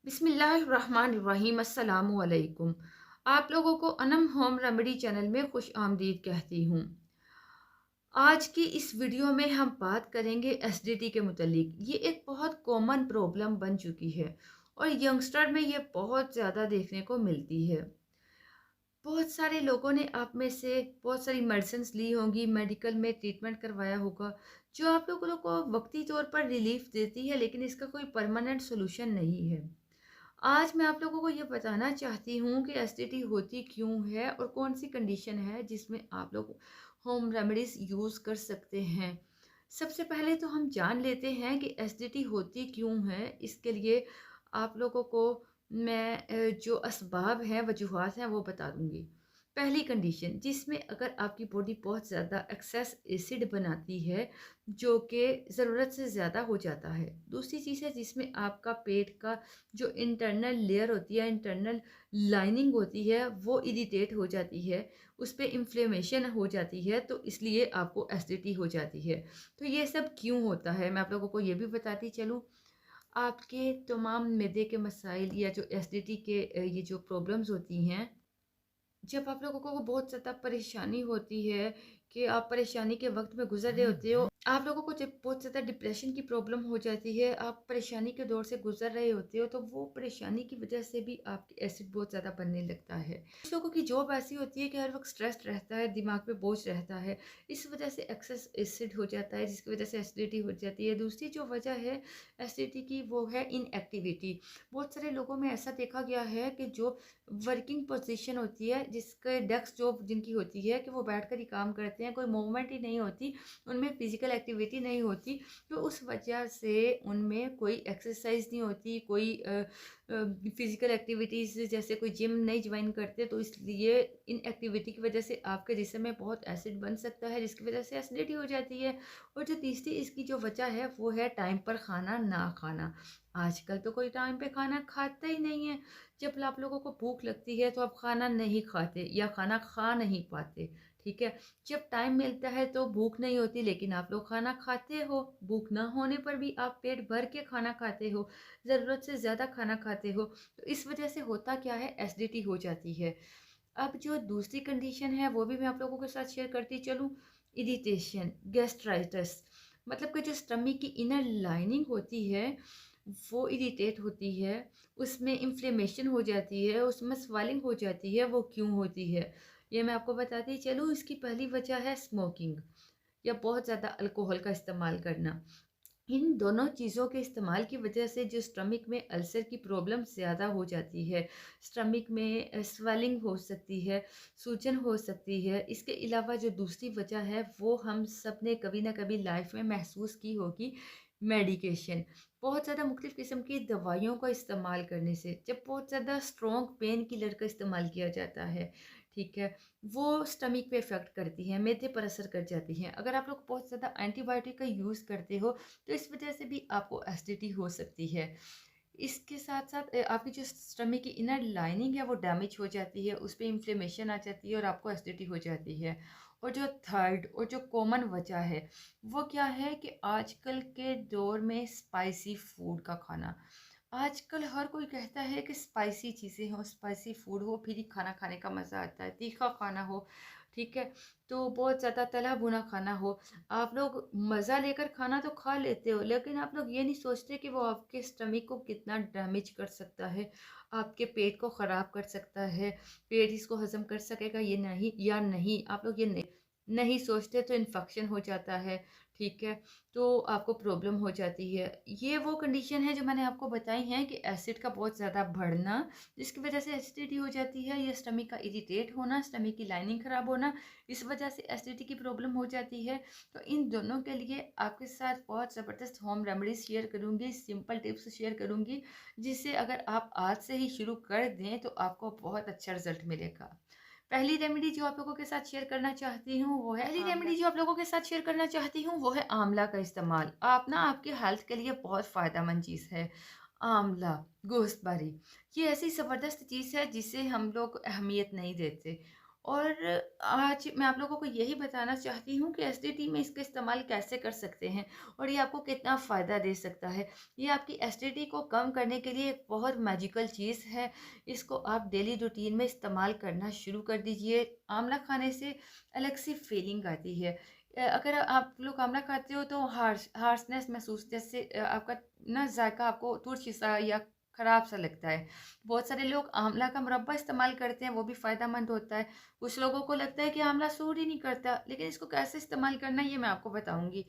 बिस्मिल्लाहिर्रहमानिर्रहीम अस्सलामु अलैकुम। आप लोगों को अनम होम रेमेडी चैनल में खुश आमदीद कहती हूँ। आज की इस वीडियो में हम बात करेंगे एसिडिटी के मुतालिक। ये एक बहुत कॉमन प्रॉब्लम बन चुकी है और यंगस्टर में ये बहुत ज़्यादा देखने को मिलती है। बहुत सारे लोगों ने आप में से बहुत सारी मेडिसिन्स ली होंगी, मेडिकल में ट्रीटमेंट करवाया होगा, जो आप लोगों को वक्ती तौर पर रिलीफ देती है, लेकिन इसका कोई परमानेंट सोल्यूशन नहीं है। आज मैं आप लोगों को ये बताना चाहती हूँ कि एसिडिटी होती क्यों है और कौन सी कंडीशन है जिसमें आप लोग होम रेमेडीज़ यूज़ कर सकते हैं। सबसे पहले तो हम जान लेते हैं कि एसिडिटी होती क्यों है। इसके लिए आप लोगों को मैं जो असबाब हैं, वजूहात हैं, वो बता दूँगी। पहली कंडीशन जिसमें अगर आपकी बॉडी बहुत ज़्यादा एक्सेस एसिड बनाती है, जो कि ज़रूरत से ज़्यादा हो जाता है। दूसरी चीज़ है जिसमें आपका पेट का जो इंटरनल लेयर होती है, इंटरनल लाइनिंग होती है, वो इरिटेट हो जाती है, उस पे इन्फ्लेमेशन हो जाती है, तो इसलिए आपको एसिडिटी हो जाती है। तो ये सब क्यों होता है, मैं आप लोगों को ये भी बताती चलूँ। आपके तमाम मैदे के मसाइल या जो एसिडिटी के ये जो प्रॉब्लम्स होती हैं, जब आप लोगों को बहुत ज़्यादा परेशानी होती है कि आप परेशानी के वक़्त में गुज़र रहे होते हो, आप लोगों को जब बहुत ज़्यादा डिप्रेशन की प्रॉब्लम हो जाती है, आप परेशानी के दौर से गुज़र रहे होते हो, तो वो परेशानी की वज़ह से भी आपकी एसिड बहुत ज़्यादा बनने लगता है। कुछ लोगों की जॉब ऐसी होती है कि हर वक़्त स्ट्रेस्ड रहता है, दिमाग पे बोझ रहता है, इस वज़ह से एक्सेस एसिड हो जाता है, जिसकी वज़ह से एसिडिटी हो जाती है। दूसरी जो वज़ह है एसिडिटी की, वो है इनएक्टिविटी। बहुत सारे लोगों में ऐसा देखा गया है कि जो वर्किंग पोजीशन होती है, जिसके डेस्क जॉब जिनकी होती है कि वो बैठकर ही काम करते हैं, कोई मूवमेंट ही नहीं होती, उनमें फिजिकल एक्टिविटी नहीं होती, तो उस वजह से उनमें कोई एक्सरसाइज नहीं होती, कोई फिजिकल एक्टिविटीज़ जैसे कोई जिम नहीं ज्वाइन करते, तो इसलिए इन एक्टिविटी की वजह से आपके जिस्म में बहुत एसिड बन सकता है, जिसकी वजह से एसिडिटी हो जाती है। और जो तीसरी इसकी जो वजह है वो है टाइम पर खाना ना खाना। आजकल तो कोई टाइम पे खाना खाता ही नहीं है। जब आप लोगों को भूख लगती है तो आप खाना नहीं खाते या खाना खा नहीं पाते, ठीक है। जब टाइम मिलता है तो भूख नहीं होती, लेकिन आप लोग खाना खाते हो। भूख ना होने पर भी आप पेट भर के खाना खाते हो, ज़रूरत से ज़्यादा खाना खाते हो, तो इस वजह से होता क्या है, एसिडिटी हो जाती है। अब जो दूसरी कंडीशन है वो भी मैं आप लोगों के साथ शेयर करती चलूँ। इरिटेशन, गैस्ट्राइटिस, मतलब कि जो स्टमक की इनर लाइनिंग होती है वो इरिटेट होती है, उसमें इन्फ्लेमेशन हो जाती है, उसमें स्वेलिंग हो जाती है। वो क्यों होती है, ये मैं आपको बताती चलूँ। इसकी पहली वजह है स्मोकिंग या बहुत ज़्यादा अल्कोहल का इस्तेमाल करना। इन दोनों चीज़ों के इस्तेमाल की वजह से जो स्टमक में अल्सर की प्रॉब्लम ज़्यादा हो जाती है, स्टमक में स्वेलिंग हो सकती है, सूजन हो सकती है। इसके अलावा जो दूसरी वजह है वो हम सब ने कभी ना कभी लाइफ में महसूस की होगी, मेडिकेशन। बहुत ज़्यादा मुख्तलिफ़ किस्म की दवाइयों का इस्तेमाल करने से, जब बहुत ज़्यादा स्ट्रॉन्ग पेन किलर का इस्तेमाल किया जाता है, ठीक है, वो स्टमक पे इफ़ेक्ट करती हैं, मैदे पर असर कर जाती हैं। अगर आप लोग बहुत ज़्यादा एंटीबायोटिक का यूज़ करते हो तो इस वजह से भी आपको एसिडिटी हो सकती है। इसके साथ-साथ आपकी जो स्टमक की इनर लाइनिंग है वो डैमेज हो जाती है, उस पे इन्फ्लेमेशन आ जाती है और आपको एसिडिटी हो जाती है। और जो थर्ड और जो कॉमन वजह है, वो क्या है कि आजकल के दौर में स्पाइसी फूड का खाना। आजकल हर कोई कहता है कि स्पाइसी चीज़ें हों, स्पाइसी फूड हो, फिर ही खाना खाने का मज़ा आता है। तीखा खाना हो, ठीक है, तो बहुत ज़्यादा तला भुना खाना हो। आप लोग मज़ा लेकर खाना तो खा लेते हो, लेकिन आप लोग ये नहीं सोचते कि वो आपके स्टमक को कितना डैमेज कर सकता है, आपके पेट को ख़राब कर सकता है, पेट इसको हज़म कर सकेगा ये नहीं या नहीं, आप लोग ये नहीं नहीं सोचते, तो इन्फेक्शन हो जाता है, ठीक है, तो आपको प्रॉब्लम हो जाती है। ये वो कंडीशन है जो मैंने आपको बताई हैं कि एसिड का बहुत ज़्यादा बढ़ना, जिसकी वजह से एसिडिटी हो जाती है, या स्टमक का इरिटेट होना, स्टमक की लाइनिंग ख़राब होना, इस वजह से एसिडिटी की प्रॉब्लम हो जाती है। तो इन दोनों के लिए आपके साथ बहुत ज़बरदस्त होम रेमेडीज़ शेयर करूँगी, सिंपल टिप्स शेयर करूँगी, जिससे अगर आप आज से ही शुरू कर दें तो आपको बहुत अच्छा रिज़ल्ट मिलेगा। पहली रेमेडी जो आप लोगों के साथ शेयर करना चाहती हूँ वो है पहली रेमेडी जो आप लोगों के साथ शेयर करना चाहती हूँ वो है आंवला का इस्तेमाल। आप ना आपके हेल्थ के लिए बहुत फ़ायदेमंद चीज़ है। आंवला, गूसबेरी, ये ऐसी ज़बरदस्त चीज़ है जिसे हम लोग अहमियत नहीं देते। और आज मैं आप लोगों को यही बताना चाहती हूँ कि एसिडिटी में इसका इस्तेमाल कैसे कर सकते हैं और ये आपको कितना फ़ायदा दे सकता है। ये आपकी एसिडिटी को कम करने के लिए एक बहुत मैजिकल चीज़ है। इसको आप डेली रूटीन में इस्तेमाल करना शुरू कर दीजिए। आंवला खाने से अलग सी फीलिंग आती है। अगर आप लोग आंवला खाते हो तो हार्शनेस महसूस, जैसे आपका ना जायका आपको तुरशी-सा या ख़राब सा लगता है। बहुत सारे लोग आंवला का मुरब्बा इस्तेमाल करते हैं, वो भी फ़ायदेमंद होता है। कुछ लोगों को लगता है कि आंवला सूट ही नहीं करता, लेकिन इसको कैसे इस्तेमाल करना है ये मैं आपको बताऊँगी।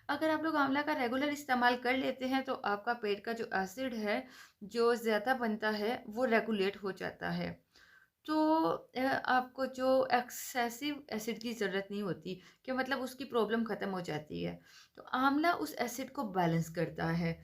अगर आप लोग आंवला का रेगुलर इस्तेमाल कर लेते हैं तो आपका पेट का जो एसिड है, जो ज़्यादा बनता है, वो रेगुलेट हो जाता है। तो आपको जो एक्सेसिव एसिड की ज़रूरत नहीं होती, कि मतलब उसकी प्रॉब्लम ख़त्म हो जाती है। तो आंवला उस एसिड को बैलेंस करता है।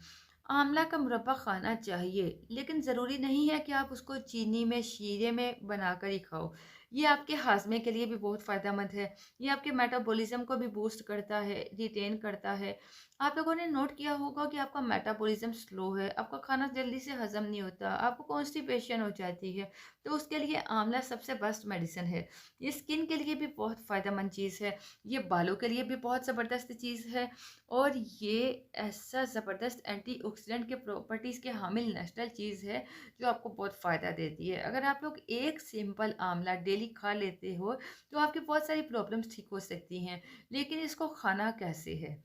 आंवला का मुरब्बा खाना चाहिए, लेकिन ज़रूरी नहीं है कि आप उसको चीनी में, शीरे में बनाकर ही खाओ। ये आपके हाज़मे के लिए भी बहुत फ़ायदेमंद है। ये आपके मेटाबॉलिज़्म को भी बूस्ट करता है, रिटेन करता है। आप लोगों ने नोट किया होगा कि आपका मेटाबॉलिज़्म स्लो है, आपका खाना जल्दी से हज़म नहीं होता, आपको कॉन्स्टिपेशन हो जाती है। तो उसके लिए आंवला सबसे बेस्ट मेडिसिन है। ये स्किन के लिए भी बहुत फ़ायदेमंद चीज़ है, ये बालों के लिए भी बहुत ज़बरदस्त चीज़ है और ये ऐसा ज़बरदस्त एंटीऑक्सीडेंट के प्रॉपर्टीज़ के हामिल नेचुरल चीज़ है, जो आपको बहुत फ़ायदा देती है। अगर आप लोग एक सिंपल आंवला डेली खा लेते हो, तो आपकी बहुत सारी प्रॉब्लम्स ठीक हो सकती हैं। लेकिन इसको खाना कैसे है?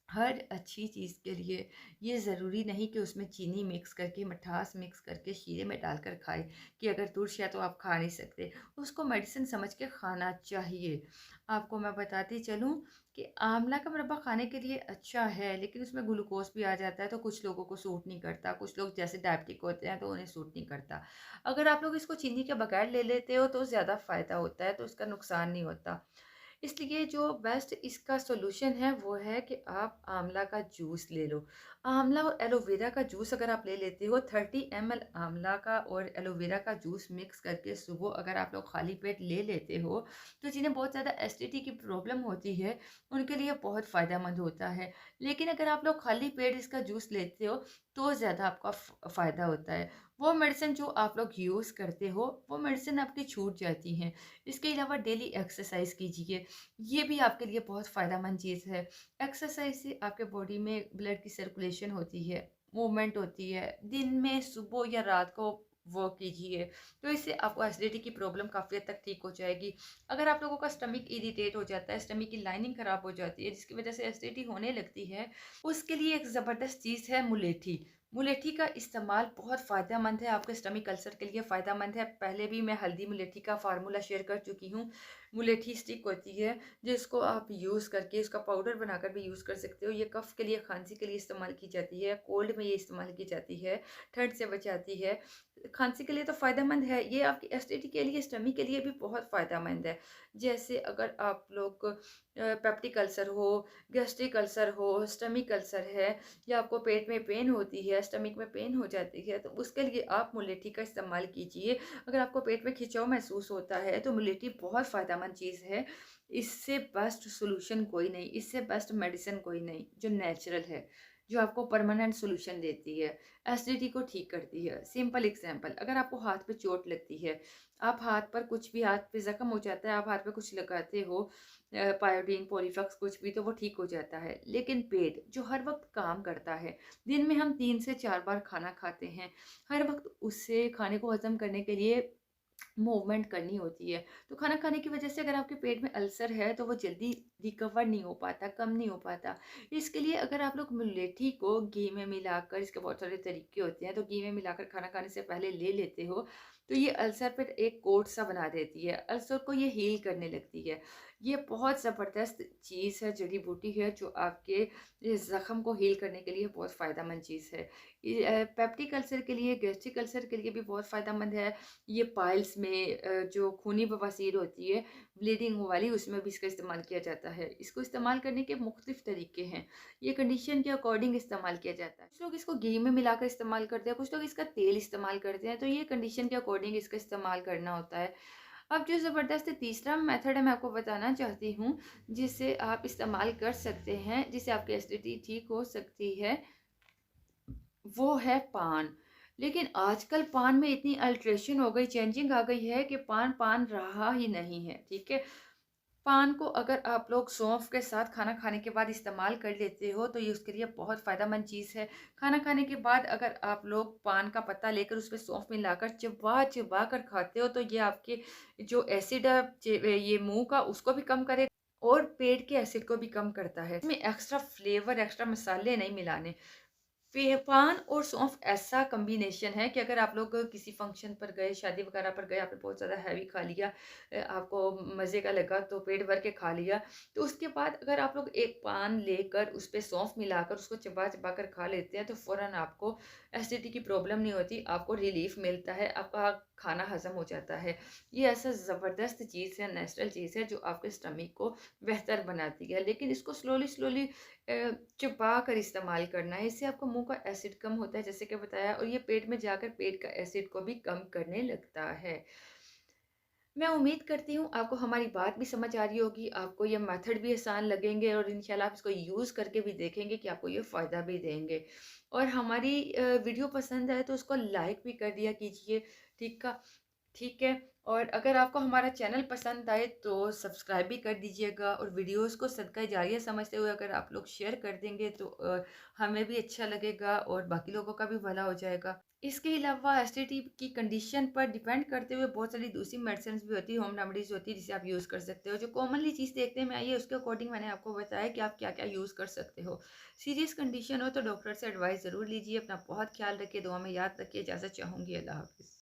हर अच्छी चीज़ के लिए ये ज़रूरी नहीं कि उसमें चीनी मिक्स करके, मिठास मिक्स करके शीरे में डालकर खाएँ, कि अगर तुरशिया तो आप खा नहीं सकते। उसको मेडिसिन समझ के खाना चाहिए। आपको मैं बताती चलूँ कि आंवला का मुरब्बा खाने के लिए अच्छा है, लेकिन उसमें ग्लूकोज़ भी आ जाता है, तो कुछ लोगों को सूट नहीं करता। कुछ लोग जैसे डायबिटिक होते हैं, तो उन्हें सूट नहीं करता। अगर आप लोग इसको चीनी के बगैर ले लेते हो, तो ज़्यादा फ़ायदा होता है, तो उसका नुकसान नहीं होता। इसलिए जो बेस्ट इसका सॉल्यूशन है वो है कि आप आंवला का जूस ले लो। आंवला और एलोवेरा का जूस अगर आप ले लेते हो, 30 ml आंवला का और एलोवेरा का जूस मिक्स करके सुबह अगर आप लोग खाली पेट ले लेते हो, तो जिन्हें बहुत ज़्यादा एसिडिटी की प्रॉब्लम होती है, उनके लिए बहुत फ़ायदेमंद होता है। लेकिन अगर आप लोग खाली पेट इसका जूस लेते हो, तो ज़्यादा आपका फ़ायदा होता है। वो मेडिसिन जो आप लोग यूज़ करते हो, वो मेडिसिन आपकी छूट जाती हैं। इसके अलावा डेली एक्सरसाइज कीजिए, ये भी आपके लिए बहुत फ़ायदेमंद चीज़ है। एक्सरसाइज से आपके बॉडी में ब्लड की सर्कुलेशन होती है, मूवमेंट होती है। दिन में सुबह या रात को वॉक कीजिए, तो इससे आपको एसिडिटी की प्रॉब्लम काफ़ी हद तक ठीक हो जाएगी। अगर आप लोगों का स्टमक इरिटेट हो जाता है, स्टमक की लाइनिंग ख़राब हो जाती है, जिसकी वजह से एसिडिटी होने लगती है, उसके लिए एक ज़बरदस्त चीज़ है मुलेठी। मुलेठी का इस्तेमाल बहुत फ़ायदेमंद है, आपके स्टमक अल्सर के लिए फ़ायदेमंद है। पहले भी मैं हल्दी मुलेठी का फ़ार्मूला शेयर कर चुकी हूँ। मुलेठी स्टिक होती है, जिसको आप यूज़ करके उसका पाउडर बनाकर भी यूज़ कर सकते हो। ये कफ़ के लिए, खांसी के लिए इस्तेमाल की जाती है, कोल्ड में ये इस्तेमाल की जाती है, ठंड से बचाती है। खांसी के लिए तो फ़ायदेमंद है, ये आपकी एसिडिटी के लिए, स्टमक के लिए भी बहुत फ़ायदेमंद है। जैसे अगर आप लोग पेप्टिक अल्सर हो, गैस्ट्रिक अल्सर हो, स्टमक अल्सर है, या आपको पेट में पेन होती है, स्टमक में पेन हो जाती है, तो उसके लिए आप मुलेठी का इस्तेमाल कीजिए। अगर आपको पेट में खिंचाव महसूस होता है, तो मुलेठी बहुत फ़ायदेमंद चीज़ है। इससे बेस्ट सॉल्यूशन कोई नहीं, इससे बेस्ट मेडिसिन कोई नहीं, जो नेचुरल है, जो आपको परमानेंट सॉल्यूशन देती है, एसिडिटी को ठीक करती है। सिंपल एग्जांपल, अगर आपको हाथ पे चोट लगती है, आप हाथ पर कुछ भी, हाथ पे ज़ख्म हो जाता है, आप हाथ पे कुछ लगाते हो, पायोडीन, पॉलीफेक्स कुछ भी, तो वो ठीक हो जाता है। लेकिन पेट जो हर वक्त काम करता है, दिन में हम 3 से 4 बार खाना खाते हैं, हर वक्त उससे खाने को हज़म करने के लिए मूवमेंट करनी होती है। तो खाना खाने की वजह से अगर आपके पेट में अल्सर है, तो वो जल्दी रिकवर नहीं हो पाता, कम नहीं हो पाता। इसके लिए अगर आप लोग मुलेठी को घी में मिलाकर, इसके बहुत सारे तरीके होते हैं, तो घी में मिलाकर खाना खाने से पहले ले लेते हो, तो ये अल्सर पर एक कोट सा बना देती है, अल्सर को ये हील करने लगती है। ये बहुत ज़बरदस्त चीज़ है, जड़ी बूटी है, जो आपके इस ज़ख्म को हील करने के लिए बहुत फ़ायदेमंद चीज़ है। पेप्टिक अल्सर के लिए, गैस्ट्रिक अल्सर के लिए भी बहुत फ़ायदेमंद है। ये पाइल्स में जो खूनी बवासीर होती है, ब्लीडिंग वाली, उसमें भी इसका इस्तेमाल किया जाता है। इसको इस्तेमाल करने के मुख्तलिफ तरीके हैं। ये कंडीशन के अकॉर्डिंग इस्तेमाल किया जाता है। कुछ लोग इसको घी में मिलाकर इस्तेमाल करते हैं, कुछ लोग इसका तेल इस्तेमाल करते हैं, तो ये कंडीशन के अकॉर्डिंग इसका इस्तेमाल करना होता है। अब जो ज़बरदस्त तीसरा मेथड है, मैं आपको बताना चाहती हूँ, जिसे आप इस्तेमाल कर सकते हैं, जिससे आपकी एसिडिटी ठीक हो सकती है, वो है पान। लेकिन आजकल पान में इतनी अल्ट्रेशन हो गई, चेंजिंग आ गई है कि पान पान रहा ही नहीं है, ठीक है। पान को अगर आप लोग सौंफ के साथ खाना खाने के बाद इस्तेमाल कर लेते हो तो ये उसके लिए बहुत फ़ायदेमंद चीज़ है। खाना खाने के बाद अगर आप लोग पान का पत्ता लेकर उसमें सौंफ मिलाकर चबा-चबा कर खाते हो तो ये आपके जो एसिड है ये मुँह का उसको भी कम करेगा और पेट के एसिड को भी कम करता है। इसमें एक्स्ट्रा फ्लेवर, एक्स्ट्रा मसाले नहीं मिलाने। पान और सौंफ ऐसा कॉम्बिनेशन है कि अगर आप लोग किसी फंक्शन पर गए, शादी वगैरह पर गए, आपने बहुत ज़्यादा हैवी खा लिया, आपको मज़े का लगा तो पेट भर के खा लिया, तो उसके बाद अगर आप लोग एक पान लेकर उस पे सौंफ मिलाकर उसको चबा-चबा कर खा लेते हैं तो फ़ौरन आपको एसिडिटी की प्रॉब्लम नहीं होती, आपको रिलीफ़ मिलता है, आपका खाना हज़म हो जाता है। ये ऐसा ज़बरदस्त चीज़ है, नेचुरल चीज़ है जो आपके स्टमक को बेहतर बनाती है। लेकिन इसको स्लोली चबा कर इस्तेमाल करना है, इससे आपको मुँह का एसिड कम होता है जैसे कि बताया और ये पेट में जाकर पेट का एसिड को भी कम करने लगता है। मैं उम्मीद करती हूँ आपको हमारी बात भी समझ आ रही होगी, आपको ये मेथड भी आसान लगेंगे और इंशाल्लाह आप इसको यूज़ करके भी देखेंगे कि आपको ये फ़ायदा भी देंगे। और हमारी वीडियो पसंद आए तो उसको लाइक भी कर दिया कीजिए, ठीक है। और अगर आपको हमारा चैनल पसंद आए तो सब्सक्राइब भी कर दीजिएगा और वीडियोस को सदका जारिया समझते हुए अगर आप लोग शेयर कर देंगे तो हमें भी अच्छा लगेगा और बाकी लोगों का भी भला हो जाएगा। इसके अलावा एसिडिटी की कंडीशन पर डिपेंड करते हुए बहुत सारी दूसरी मेडिसिन भी होती है, होम रेमेडीज़ होती है जिसे आप यूज़ कर सकते हो। जो कॉमनली चीज़ देखने में आई है उसके अकॉर्डिंग मैंने आपको बताया कि आप क्या-क्या यूज़ कर सकते हो। सीरियस कंडीशन हो तो डॉक्टर से एडवाइस ज़रूर लीजिए। अपना बहुत ख्याल रखिए, दुआ में याद रखिए। इजाज़त चाहूँगी। अल्लाह हाफ़िज़।